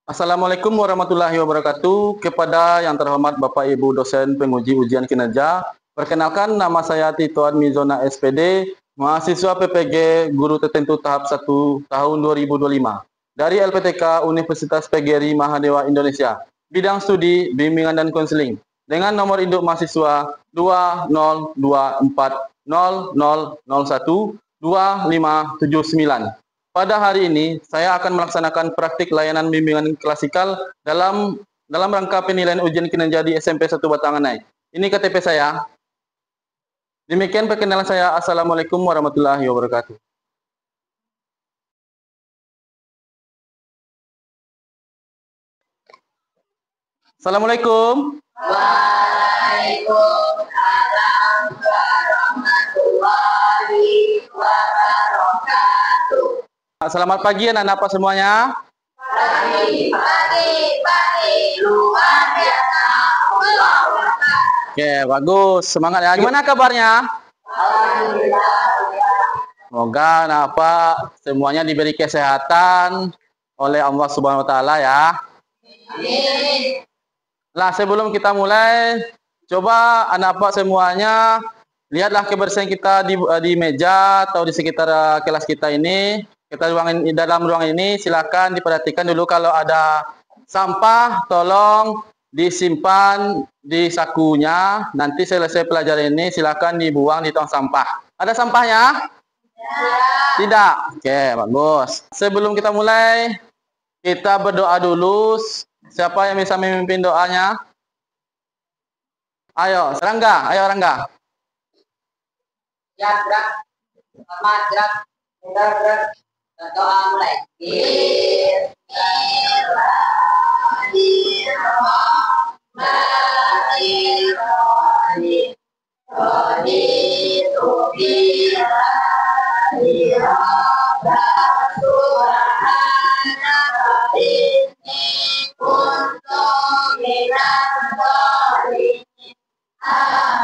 Assalamualaikum warahmatullahi wabarakatuh. Kepada yang terhormat Bapak Ibu dosen penguji ujian kinerja, perkenalkan nama saya Titoan Mizona SPD, mahasiswa PPG Guru Tertentu tahap 1 tahun 2025 dari LPTK Universitas PGRI Mahadewa Indonesia, bidang studi bimbingan dan konseling dengan nomor induk mahasiswa 202400012579. Pada hari ini, saya akan melaksanakan praktik layanan bimbingan klasikal dalam rangka penilaian ujian kinerja di SMP 1 Batanganai. Ini KTP saya. Demikian perkenalan saya. Assalamualaikum warahmatullahi wabarakatuh. Assalamualaikum. Waalaikumsalam warahmatullahi wabarakatuh. Selamat pagi anak-anak apa semuanya. Pagi, luar biasa. Oke, bagus. Semangat ya. Gimana kabarnya? Alhamdulillah. Semoga semuanya diberi kesehatan oleh Allah Subhanahu wa taala ya. Amin. Nah, sebelum kita mulai, coba anak-anak semuanya lihatlah kebersihan kita di meja atau di sekitar kelas kita ini. Dalam ruangan ini silakan diperhatikan dulu kalau ada sampah tolong disimpan di sakunya. Nanti selesai pelajaran ini silakan dibuang di tong sampah. Ada sampahnya? Tidak. Oke, bagus. Sebelum kita mulai, kita berdoa dulu. Siapa yang bisa memimpin doanya? Ayo, Rangga. Ayo, Rangga. Ya, gerak. Selamat gerak. Gerak. Doa mulai.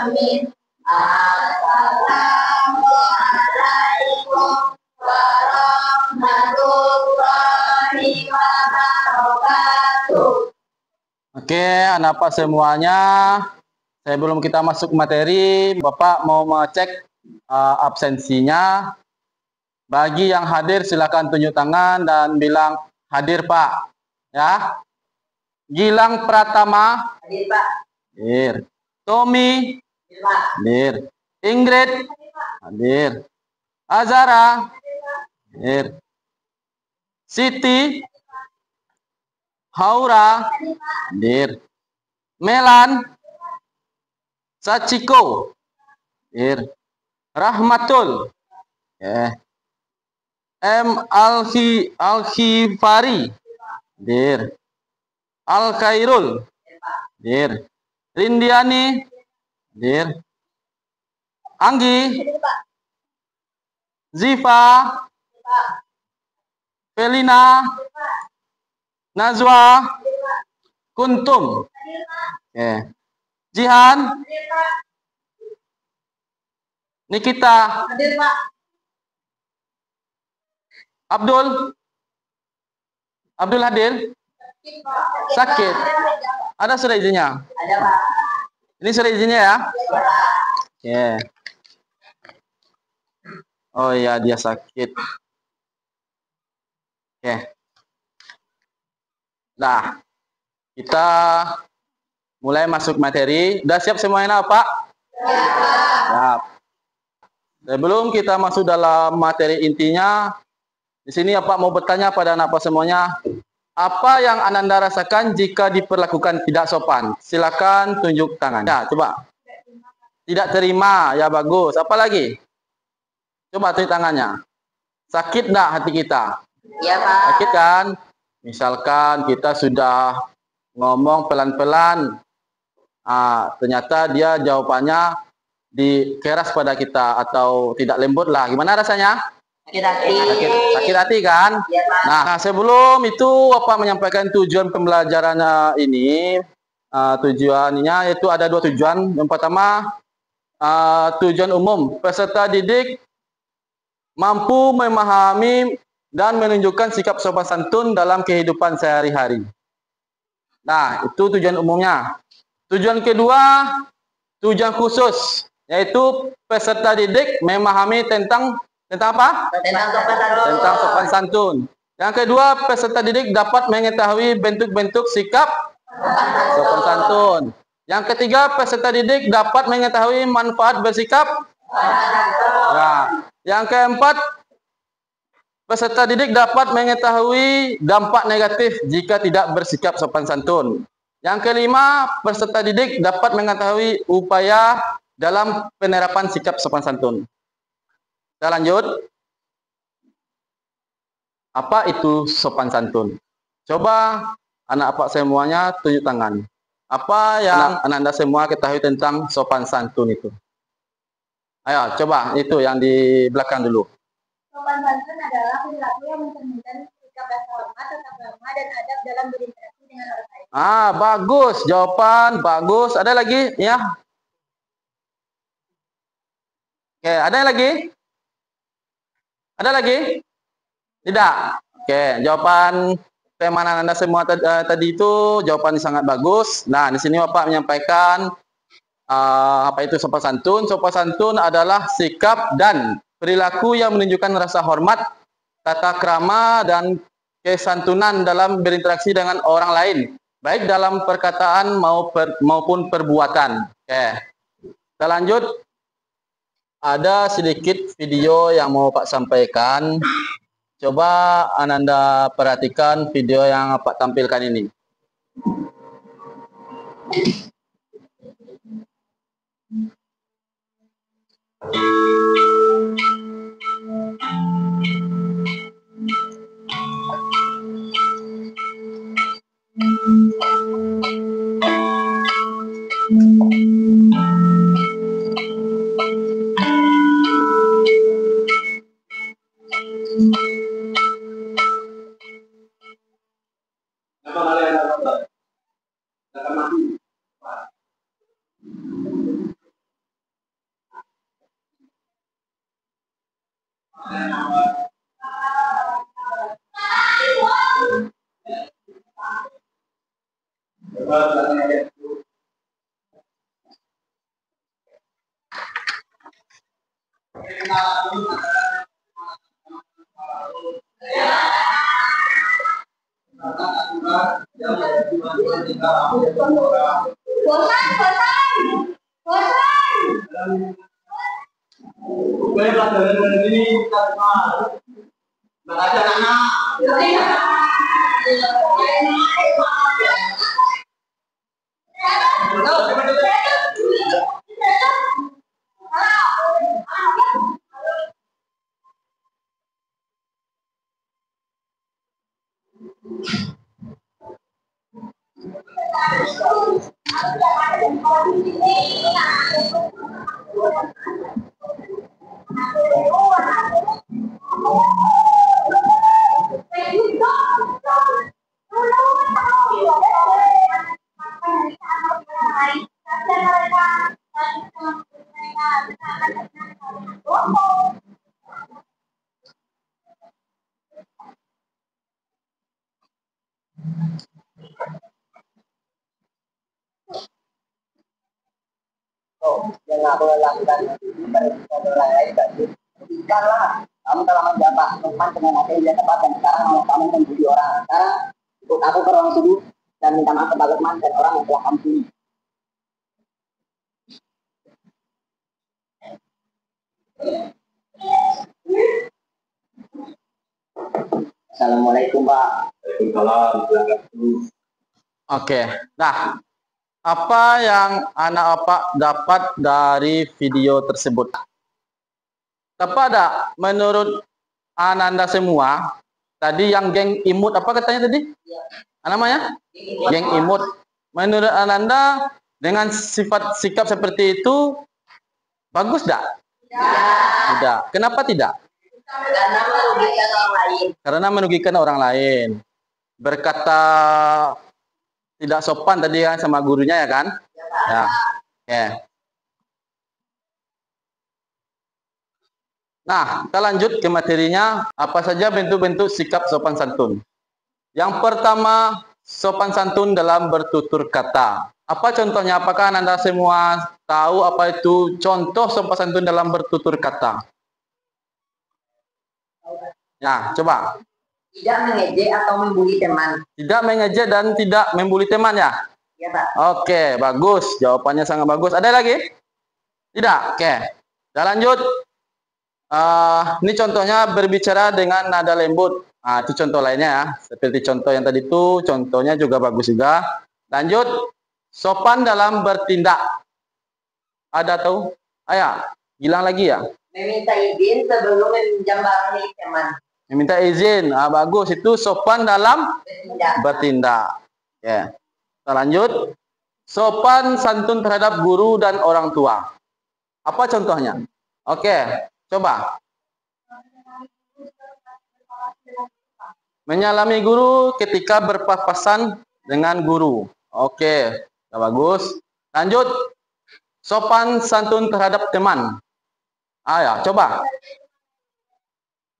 Amin. Assalamualaikum warahmatullahi wabarakatuh. Oke, anak-anak semuanya. Sebelum kita masuk materi, Bapak mau mengecek absensinya. Bagi yang hadir silakan tunjuk tangan dan bilang hadir Pak. Ya. Gilang Pratama. Hadir, Pak. Hadir. Tommy. Hadir, Pak. Hadir. Ingrid. Hadir. Azara. Hadir. Siti. Haura. Hadir. Melan. Sachiko. Hadir. Rahmatul. Al-Khifari. Hadir. Al-Khairul. Hadir. Rindiani. Hadir. Anggi. Ziva. Felina. Nazwa. Kuntum. Jihan. Nikita. Hadir, Pak. Abdul hadir? Sakit. Ada surat izinnya? Ada, Pak. Ini surat izinnya ya? Oke. Oh iya, dia sakit. Oke. Nah, kita mulai masuk materi. Udah siap semuanya, Pak? Siap. Sebelum kita masuk dalam materi intinya, di sini Pak mau bertanya pada anak-anak semuanya, apa yang Ananda rasakan jika diperlakukan tidak sopan? Silakan tunjuk tangan. Ya, coba. Tidak terima, ya bagus. Apa lagi? Coba tunjuk tangannya. Sakit enggak hati kita? Iya, Pak. Sakit kan? Misalkan kita sudah ngomong pelan-pelan, ternyata dia jawabannya dikeras pada kita atau tidak lembut lah. Gimana rasanya? Sakit hati. Sakit hati kan? Iya, Pak. Nah, sebelum itu Bapak menyampaikan tujuan pembelajarannya ini. Tujuannya itu ada 2 tujuan. Yang pertama, tujuan umum. Peserta didik mampu memahami dan menunjukkan sikap sopan santun dalam kehidupan sehari-hari. Nah, itu tujuan umumnya. Tujuan kedua, tujuan khusus, yaitu peserta didik memahami tentang apa? Tentang sopan santun. Yang kedua, peserta didik dapat mengetahui bentuk-bentuk sikap sopan santun. Yang ketiga, peserta didik dapat mengetahui manfaat bersikap. Nah, yang keempat, peserta didik dapat mengetahui dampak negatif jika tidak bersikap sopan santun. Yang kelima, peserta didik dapat mengetahui upaya dalam penerapan sikap sopan santun. Kita lanjut. Apa itu sopan santun? Coba anak apa semuanya tunjuk tangan. Apa yang Anda semua ketahui tentang sopan santun itu? Ayo, coba itu yang di belakang dulu. Sopan santun adalah perilaku yang mencerminkan sikap rasa hormat, tata krama, dan adab dalam berinteraksi dengan orang lain. Bagus. Jawaban bagus. Ada lagi? Ya. Oke, ada lagi? Ada lagi? Tidak. Oke, jawaban teman Anda semua tadi itu jawaban sangat bagus. Nah, di sini Bapak menyampaikan apa itu sopan santun. Sopan santun adalah sikap dan perilaku yang menunjukkan rasa hormat, tata krama, dan kesantunan dalam berinteraksi dengan orang lain, baik dalam perkataan maupun perbuatan. Oke, kita lanjut. Ada sedikit video yang mau Pak sampaikan. Coba Ananda perhatikan video yang Pak tampilkan ini. Yang aku lakukan orang lain bukanlah kamu telah menjabat tempat dengan apa yang dia tepat dan sekarang mau kamu membuli orang. Sekarang ikut aku ke ruang subuh dan minta maaf kepada teman dan orang yang telah kamu pilih. Assalamualaikum Pak. Waalaikumsalam. Oke, nah apa yang anak Bapak dapat dari video tersebut? Tepat ada menurut Ananda semua tadi yang geng imut apa katanya tadi? Namanya? Geng imut. Menurut Ananda dengan sifat sikap seperti itu bagus tidak? Tidak. Kenapa tidak? Karena merugikan orang lain. Karena merugikan orang lain. Berkata tidak sopan tadi kan sama gurunya ya kan? Ya. Oke. Nah, kita lanjut ke materinya. Apa saja bentuk-bentuk sikap sopan santun? Yang pertama, sopan santun dalam bertutur kata. Apa contohnya? Apakah Anda semua tahu apa itu contoh sopan santun dalam bertutur kata? Ya, coba. Tidak mengejek atau membuli teman. Tidak mengejek dan tidak membuli teman ya? Ya, Pak. Oke, bagus. Jawabannya sangat bagus. Ada lagi? Tidak? Oke. Kita lanjut. Ini contohnya berbicara dengan nada lembut. Nah, itu contoh lainnya ya. Seperti contoh yang tadi itu, contohnya juga bagus juga. Lanjut. Sopan dalam bertindak. Ada tahu? Ayo, bilang lagi ya. Meminta izin sebelum meminjam barang milik teman. Meminta izin. Bagus. Itu sopan dalam bertindak. Ya. Kita lanjut. Sopan santun terhadap guru dan orang tua. Apa contohnya? Oke. Coba. Menyalami guru ketika berpapasan dengan guru. Oke, bagus. Lanjut. Sopan santun terhadap teman. Ya, coba.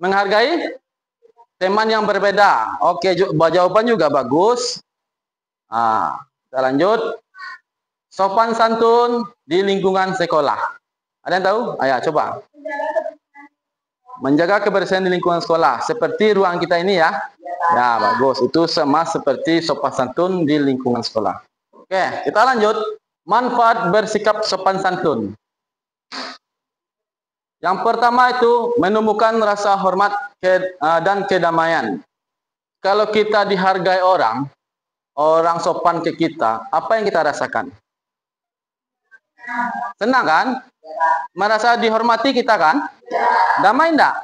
Menghargai teman yang berbeda. Oke, jawaban juga bagus. Kita lanjut. Sopan santun di lingkungan sekolah. Ada yang tahu? Ayo, coba. Menjaga kebersihan di lingkungan sekolah. Seperti ruang kita ini ya. Ya, bagus. Itu sama seperti sopan santun di lingkungan sekolah. Oke, kita lanjut. Manfaat bersikap sopan santun. Yang pertama itu menumbuhkan rasa hormat dan kedamaian. Kalau kita dihargai orang sopan ke kita, apa yang kita rasakan? Senang kan? Merasa dihormati kita kan? Damai enggak?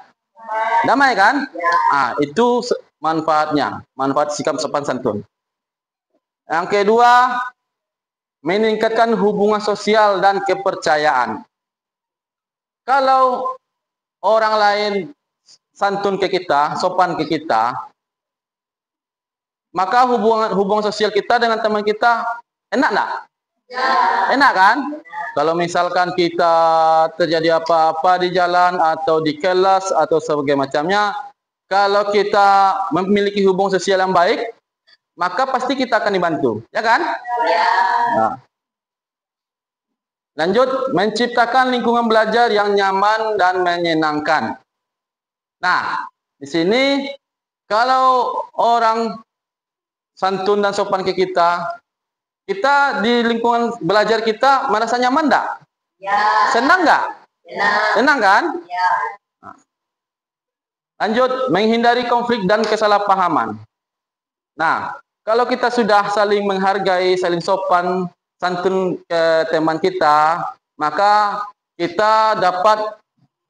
Damai kan? Itu manfaatnya. Manfaat sikap sopan santun. Yang kedua, meningkatkan hubungan sosial dan kepercayaan. Kalau orang lain santun ke kita, sopan ke kita, maka hubungan sosial kita dengan teman kita enak enggak? Enak kan? Kalau misalkan kita terjadi apa-apa di jalan atau di kelas atau sebagainya macamnya, kalau kita memiliki hubungan sosial yang baik, maka pasti kita akan dibantu, ya kan? Nah. Lanjut, menciptakan lingkungan belajar yang nyaman dan menyenangkan. Nah, di sini kalau orang santun dan sopan ke kita di lingkungan belajar kita merasa nyaman enggak? Ya. Senang enggak? Senang kan? Ya. Lanjut, menghindari konflik dan kesalahpahaman. Nah, kalau kita sudah saling menghargai, saling sopan santun ke teman kita, maka kita dapat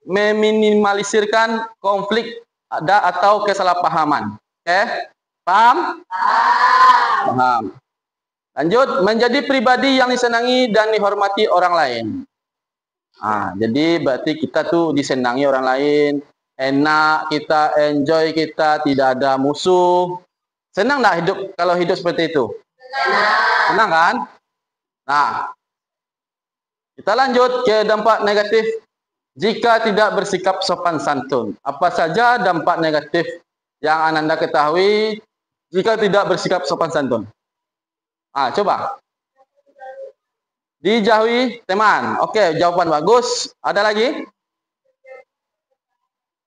meminimalisirkan konflik atau kesalahpahaman. Oke? Paham? Paham. Lanjut, menjadi pribadi yang disenangi dan dihormati orang lain. Jadi berarti kita tuh disenangi orang lain, enak, kita enjoy, kita tidak ada musuh. Senang nggak hidup kalau hidup seperti itu? Senang kan? Nah, kita lanjut ke dampak negatif jika tidak bersikap sopan santun. Apa saja dampak negatif yang Anda ketahui jika tidak bersikap sopan santun? Coba. Dijauhi teman. Oke, jawaban bagus. Ada lagi?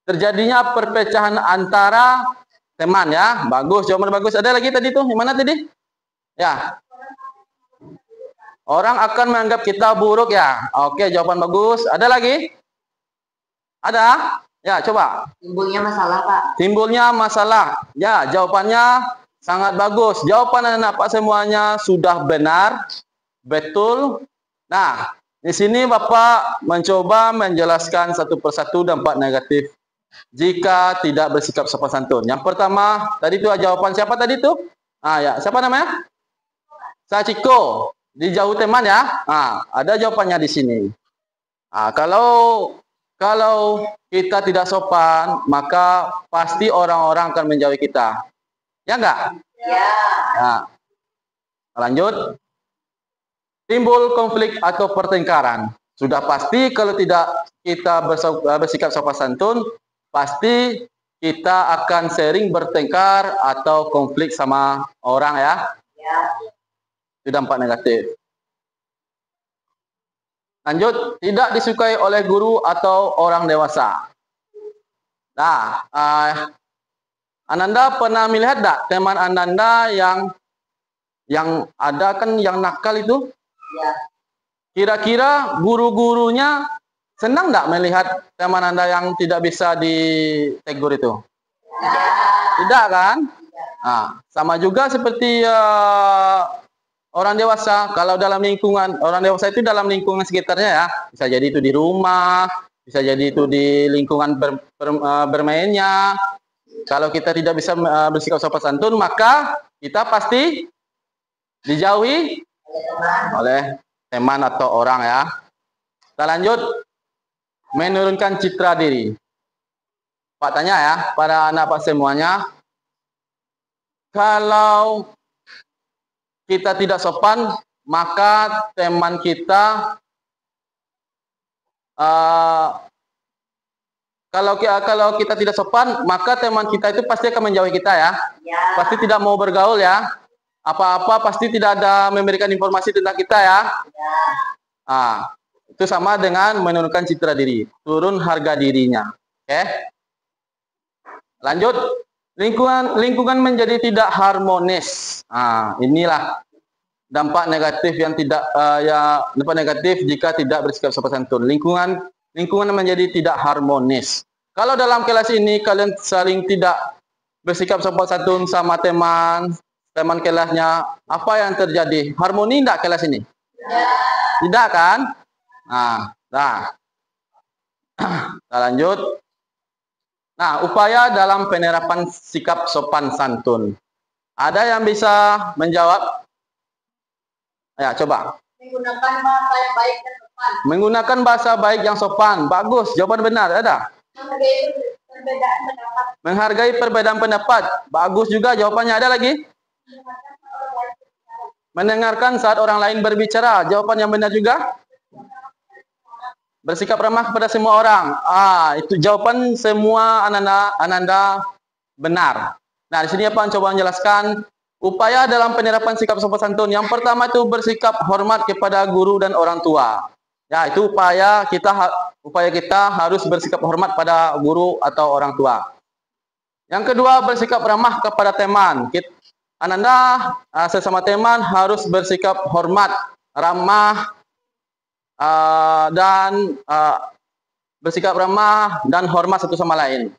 Terjadinya perpecahan antara teman ya. Bagus, jawaban bagus. Ada lagi tadi tuh? Yang mana tadi? Ya. Orang akan menganggap kita buruk ya. Oke, jawaban bagus. Ada lagi? Ada? Ya, coba. Timbulnya masalah, Pak. Timbulnya masalah. Ya, jawabannya sangat bagus. Jawaban anak-anak semuanya sudah benar. Betul. Nah, di sini Bapak mencoba menjelaskan satu persatu dampak negatif jika tidak bersikap sopan santun. Yang pertama, tadi itu jawaban siapa tadi itu? Ya, siapa namanya? Sachiko. Dijauh teman ya. Ada jawabannya di sini. Kalau kita tidak sopan, maka pasti orang-orang akan menjauhi kita. Ya enggak? Ya. Nah, lanjut. Timbul konflik atau pertengkaran. Sudah pasti kalau tidak kita bersikap sopan santun, pasti kita akan sering bertengkar atau konflik sama orang ya. Itu dampak negatif. Lanjut, tidak disukai oleh guru atau orang dewasa. Nah, Ananda pernah melihat tak teman Ananda yang ada kan yang nakal itu? Ya. Kira-kira guru-gurunya senang tak melihat teman Anda yang tidak bisa ditegur itu? Tidak kan? Nah, sama juga seperti orang dewasa. Kalau dalam lingkungan, orang dewasa itu dalam lingkungan sekitarnya ya. Bisa jadi itu di rumah, bisa jadi itu di lingkungan bermainnya. Kalau kita tidak bisa bersikap sopan santun, maka kita pasti dijauhi oleh teman atau orang ya. Kita lanjut. Menurunkan citra diri. Pak tanya ya, para anak Pak semuanya. Kalau kita tidak sopan, maka teman kita kalau kita tidak sopan, maka teman kita itu pasti akan menjauhi kita ya. Pasti tidak mau bergaul ya. Apa-apa pasti tidak ada memberikan informasi tentang kita ya. Itu sama dengan menurunkan citra diri, turun harga dirinya. Oke. Lanjut, lingkungan menjadi tidak harmonis. Inilah dampak negatif yang dampak negatif jika tidak bersikap sopan santun. Lingkungan menjadi tidak harmonis. Kalau dalam kelas ini kalian saling tidak bersikap sopan santun sama teman kelasnya, apa yang terjadi? Harmoni enggak kelas ini? Tidak kan? Nah, kita lanjut. Nah, upaya dalam penerapan sikap sopan santun. Ada yang bisa menjawab? Ya, coba. Menggunakan bahasa yang baik dan sopan. Menggunakan bahasa baik yang sopan. Bagus, jawaban benar. Ada? Menghargai perbedaan pendapat. Menghargai perbedaan pendapat. Bagus juga jawabannya. Ada lagi? Mendengarkan saat orang lain berbicara. Jawaban yang benar juga. Bersikap ramah kepada semua orang. Itu jawaban semua Ananda benar. Nah, di sini apa coba menjelaskan upaya dalam penerapan sikap sopan santun. Yang pertama itu bersikap hormat kepada guru dan orang tua. Ya, itu upaya kita harus bersikap hormat pada guru atau orang tua. Yang kedua, bersikap ramah kepada teman. Ananda sesama teman harus bersikap hormat, ramah, dan bersikap ramah dan hormat satu sama lain.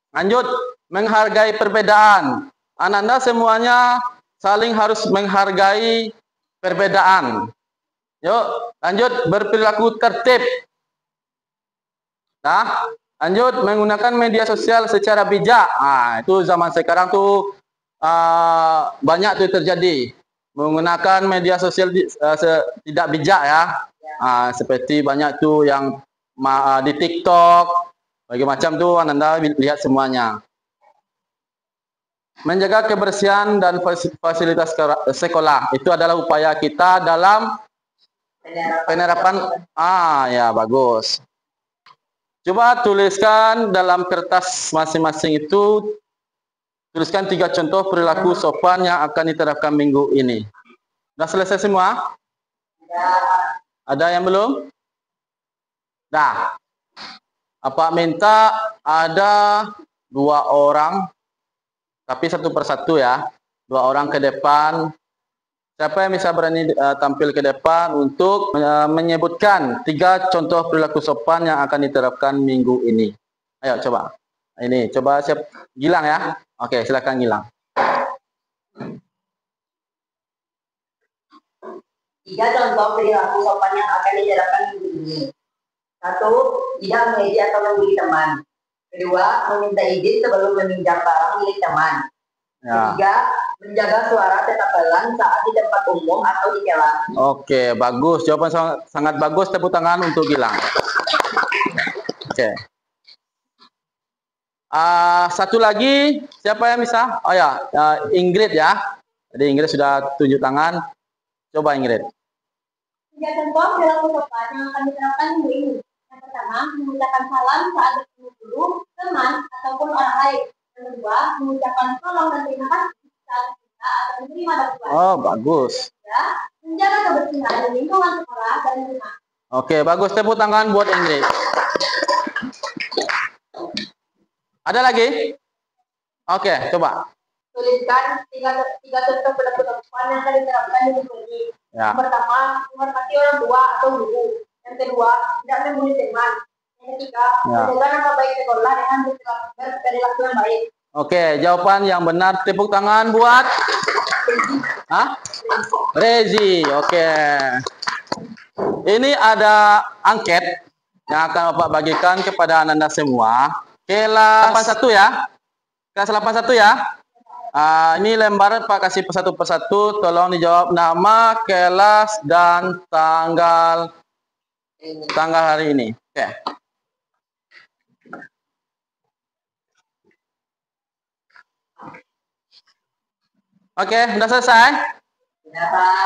Lanjut, menghargai perbedaan. Ananda semuanya saling harus menghargai perbedaan. Yuk, lanjut, berperilaku tertib. Nah, lanjut, menggunakan media sosial secara bijak. Itu zaman sekarang tuh banyak tuh terjadi. Menggunakan media sosial tidak bijak ya. Seperti banyak tuh yang di TikTok, bagaimana macam tuh Ananda lihat semuanya. Menjaga kebersihan dan fasilitas sekolah itu adalah upaya kita dalam penerapan. Ya bagus. Coba tuliskan dalam kertas masing-masing itu, tuliskan 3 contoh perilaku sopan yang akan diterapkan minggu ini. Sudah selesai semua? Ada yang belum? Nah, apa minta ada 2 orang, tapi satu persatu ya, 2 orang ke depan. Siapa yang bisa berani tampil ke depan untuk menyebutkan 3 contoh perilaku sopan yang akan diterapkan minggu ini? Ayo coba. Ini coba siap Gilang ya. Oke, silakan Gilang. 3 contoh perilaku sopan yang akan diterapkan minggu ini. 1. Tidak mengejek atau membuli teman. 2. Meminta izin sebelum meminjam barang milik teman. 3. Menjaga suara tetap pelan saat di tempat umum atau di kelas. Oke, bagus. Jawaban sangat bagus. Tepuk tangan untuk Gilang. Oke. Satu lagi, siapa yang bisa? Oh ya, Ingrid ya. Jadi Ingrid sudah tunjuk tangan. Coba Ingrid. Tiga contoh dalam ucapan yang akan diterapkan minggu ini. Yang pertama, mengucapkan salam saat bertemu guru, teman, ataupun orang lain. Yang kedua, mengucapkan tolong dan terima kasih saat kita atau menerima bantuan. Oh, bagus. Ya, menjaga kebersihan di lingkungan sekolah dan rumah. Oke, bagus. Tepuk tangan buat Ingrid. Ada lagi? Oke, coba. Tuliskan tiga contoh penerapan yang akan diterapkan di buku ini. Ya. Yang pertama, menghormati orang tua atau guru. Yang kedua, tidak membuli teman. Yang ketiga, menjaga nama baik sekolah dengan berperilaku yang baik. Oke, jawaban yang benar. Tepuk tangan buat Rezi. Oke. Ini ada angket yang akan Bapak bagikan kepada Anda semua. Kelas 81 ya. Kelas 81 ya. Ini lembar Pak kasih satu persatu. Tolong dijawab nama, kelas, dan tanggal hari ini. Oke. Oke, sudah selesai?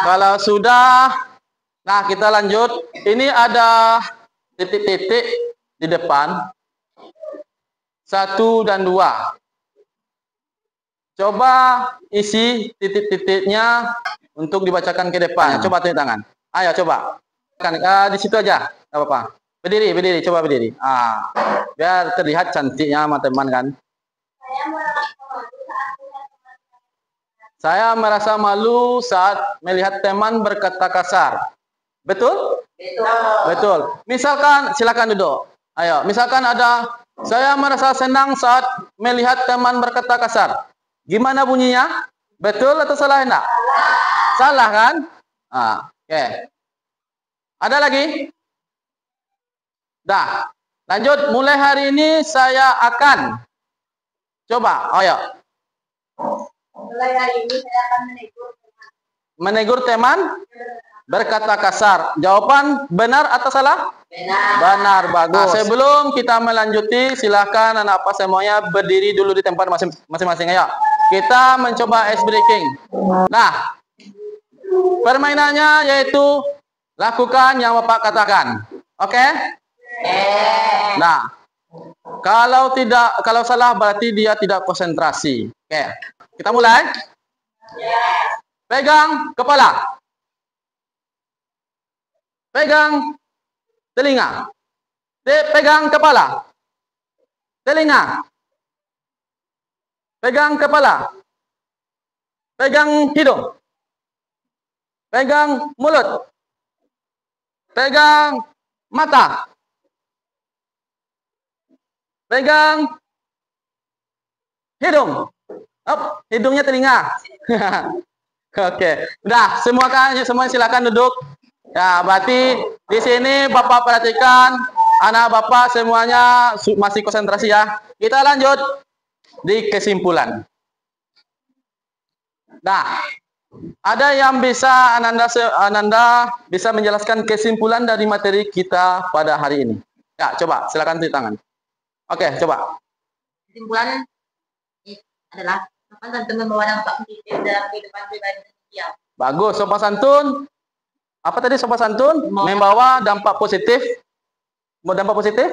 Kalau sudah, nah kita lanjut. Ini ada titik-titik di depan. 1 dan 2. Coba isi titik-titiknya untuk dibacakan ke depan. Coba tunjuk tangan. Ayo coba. Di situ aja. Enggak apa-apa. Berdiri, coba berdiri. Biar terlihat cantiknya sama teman kan. Saya merasa malu saat melihat teman berkata kasar. Betul? Betul. Misalkan, silakan duduk. Ayo, misalkan ada, saya merasa senang saat melihat teman berkata kasar. Gimana bunyinya? Betul atau salah enggak? Salah kan? Oke. Ada lagi? Dah. Lanjut, mulai hari ini saya akan. Coba, ayo. Mulai hari ini saya akan menegur teman berkata kasar. Jawaban benar atau salah? Benar, bagus. Sebelum kita melanjuti, silakan anak apa semuanya berdiri dulu di tempat masing-masing. Ayo, kita mencoba ice breaking. Nah, permainannya yaitu lakukan yang Bapak katakan. Oke? Nah, kalau salah berarti dia tidak konsentrasi. Oke. Kita mulai. Pegang kepala. Pegang telinga. Pegang kepala. Telinga. Pegang kepala. Pegang hidung. Pegang mulut. Pegang mata. Pegang hidung. Hidungnya telinga. Oke. Udah, semua silakan duduk. Ya, berarti di sini Bapak perhatikan anak Bapak semuanya masih konsentrasi ya. Kita lanjut di kesimpulan. Nah, ada yang bisa Ananda bisa menjelaskan kesimpulan dari materi kita pada hari ini. Ya, coba silakan tunjuk tangan. Oke, coba. Kesimpulan adalah sopan santun membawa dampak positif dalam kehidupan pribadi dan sosial. Bagus, sopan santun. Apa tadi sopan santun? Membawa dampak positif. Dampak positif?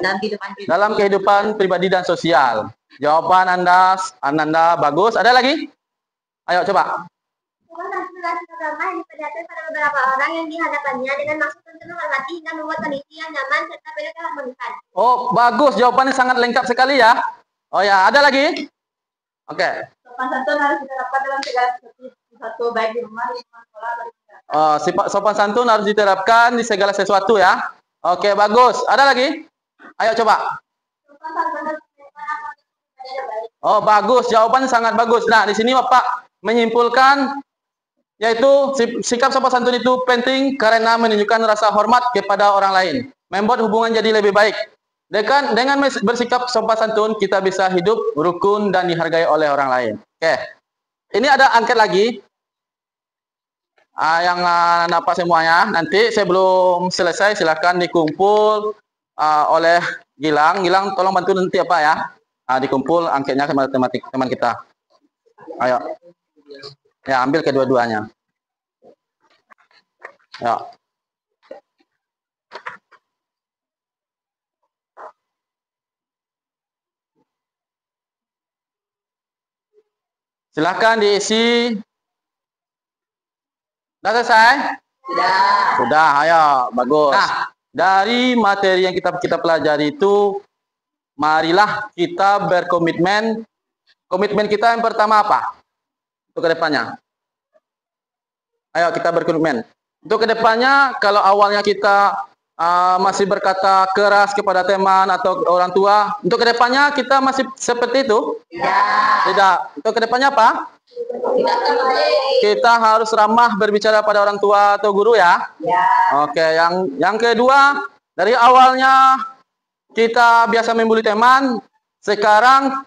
Dalam kehidupan pribadi dan sosial. Jawaban Ananda bagus. Ada lagi? Ayo coba. Sopan santun adalah sikap ramah yang diperlihatkan pada beberapa orang yang dihadapannya dengan maksud untuk menghormati hingga membuat kondisi yang nyaman serta penuh keharmonisan. Oh, bagus. Jawabannya sangat lengkap sekali ya. Oh ya, ada lagi? Oke. Sopan santun harus diterapkan dalam segala sesuatu, baik di rumah, di sekolah, dan sifat sopan santun harus diterapkan di segala sesuatu ya. Oke, bagus. Ada lagi? Ayo coba. sopan santun harus diterapkan yang baik. Oh, bagus. Jawabannya sangat bagus. Nah, di sini Bapak menyimpulkan yaitu sikap sopan santun itu penting karena menunjukkan rasa hormat kepada orang lain, membuat hubungan jadi lebih baik. Dengan bersikap sopan santun, kita bisa hidup rukun dan dihargai oleh orang lain. Oke. Ini ada angket lagi. Yang apa semuanya. Nanti sebelum selesai, silakan dikumpul oleh Gilang. Gilang, tolong bantu nanti apa ya. Dikumpul angketnya sama teman kita. Ayo. Ya, ambil kedua-duanya. Ya. Silahkan diisi. Sudah selesai? Sudah, ayo, bagus. Nah, dari materi yang kita pelajari itu, marilah kita berkomitmen. Komitmen kita yang pertama apa? Untuk kedepannya. Ayo kita berkomitmen. Untuk kedepannya, kalau awalnya kita masih berkata keras kepada teman atau orang tua, untuk kedepannya kita masih seperti itu? Tidak. Untuk kedepannya apa? Kita harus ramah berbicara pada orang tua atau guru ya? Oke, yang kedua, dari awalnya kita biasa membuli teman, sekarang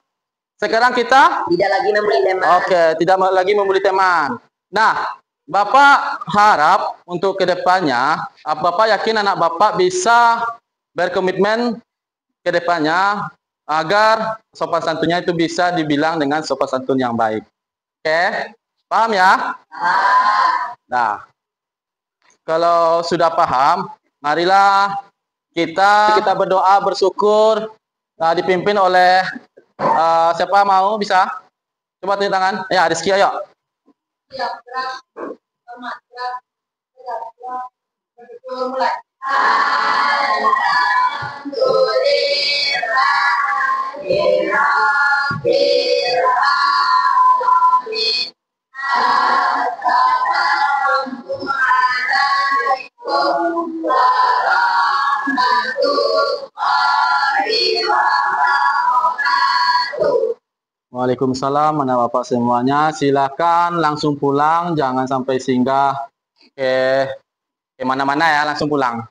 kita tidak lagi membuli teman. Oke, tidak lagi membuli teman. Nah, Bapak harap untuk kedepannya, Bapak yakin anak Bapak bisa berkomitmen kedepannya agar sopan santunnya itu bisa dibilang dengan sopan santun yang baik. Oke, paham ya? Nah, kalau sudah paham, marilah kita berdoa bersyukur, dipimpin oleh siapa mau bisa? Coba tunjuk tangan. Ya, Rizky, ayo. Waalaikumsalam, anak Bapak semuanya. Silakan langsung pulang, jangan sampai singgah ke mana-mana ya, langsung pulang.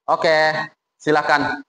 Oke, silakan.